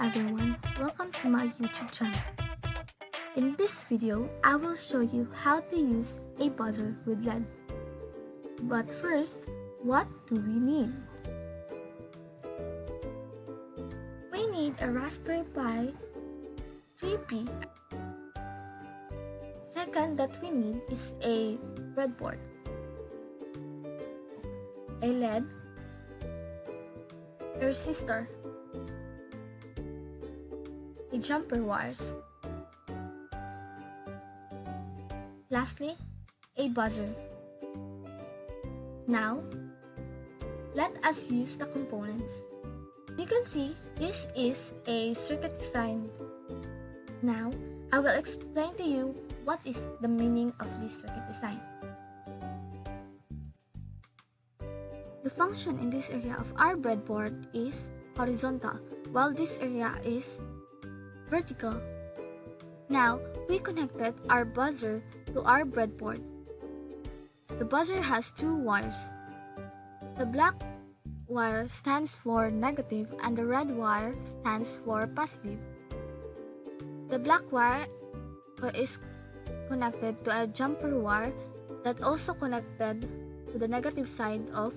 everyone, welcome to my YouTube channel. In this video, I will show you how to use a buzzer with LED. But first, what do we need? We need a Raspberry Pi 3P. Second that we need is a breadboard, a LED, a resistor, a jumper wires, lastly, a buzzer. Now, let us use the components. You can see this is a circuit design. Now, I will explain to you what is the meaning of this circuit design. The function in this area of our breadboard is horizontal, while this area is vertical. Now, we connected our buzzer to our breadboard. The buzzer has two wires. The black wire stands for negative and the red wire stands for positive. The black wire is connected to a jumper wire that also connected to the negative side of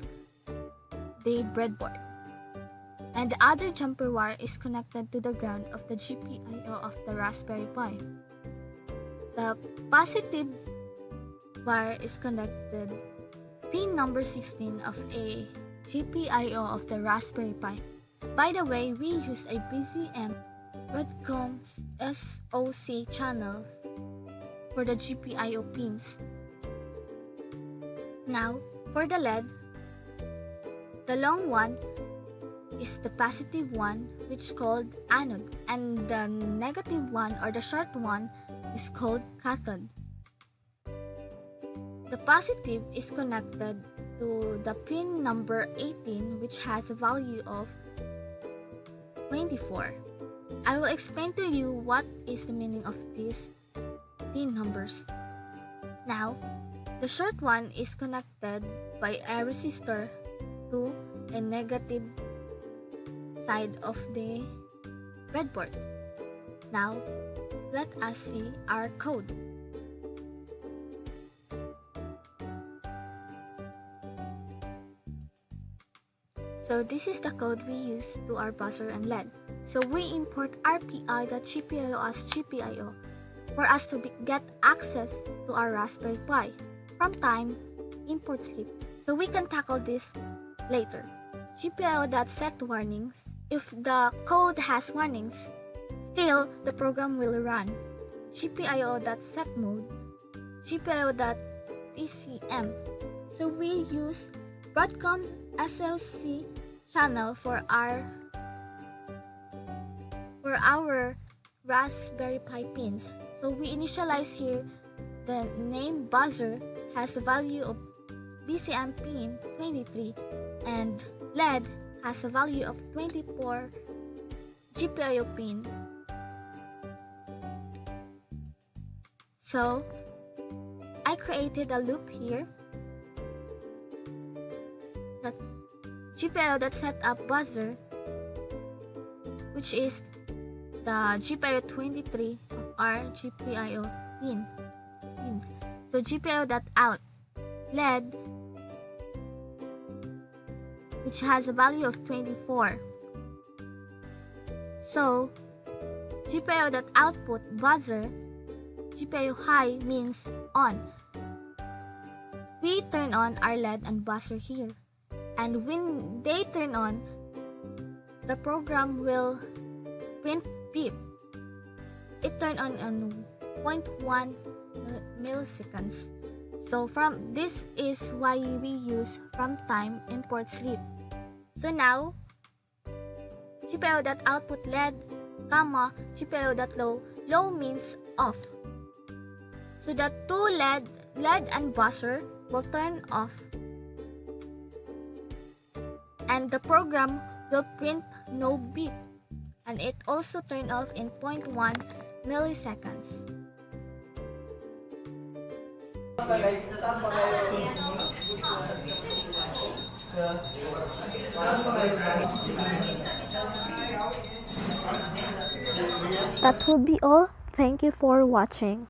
the breadboard. And the other jumper wire is connected to the ground of the GPIO of the Raspberry Pi. The positive wire is connected pin number 16 of a GPIO of the Raspberry Pi. By the way, we use a BZM Broadcom SoC channel for the GPIO pins. Now, for the LED, the long one is the positive one, which is called anode, and the negative one or the short one is called cathode. The positive is connected to the pin number 18, which has a value of 24. I will explain to you what is the meaning of these pin numbers. Now, the short one is connected by a resistor to a negative side of the breadboard. Now, let us see our code. So this is the code we use to our buzzer and LED. So we import rpi.gpio as GPIO for us to get access to our Raspberry Pi. From time, import sleep. So we can tackle this later. GPIO.set warnings. If the code has warnings, still the program will run. GPIO.set mode. GPIO.PCM. So we use Broadcom SoC channel for our Raspberry Pi pins. So we initialize here the name buzzer has a value of BCM pin 23 and LED has a value of 24 GPIO pin. So I created a loop here that GPIO.setup buzzer, which is the GPIO 23 of our GPIO pin. So GPIO.out LED, which has a value of 24. So GPIO.output buzzer, GPIO high means on. We turn on our LED and buzzer here. And when they turn on, the program will print beep. It turned on 0.1 milliseconds. So from this is why we use from time import sleep. So now GPIO.output LED, GPIO.low. Low means off. So the two LED and buzzer will turn off. And the program will print no beep. And it also turned off in 0.1 milliseconds. That would be all. Thank you for watching.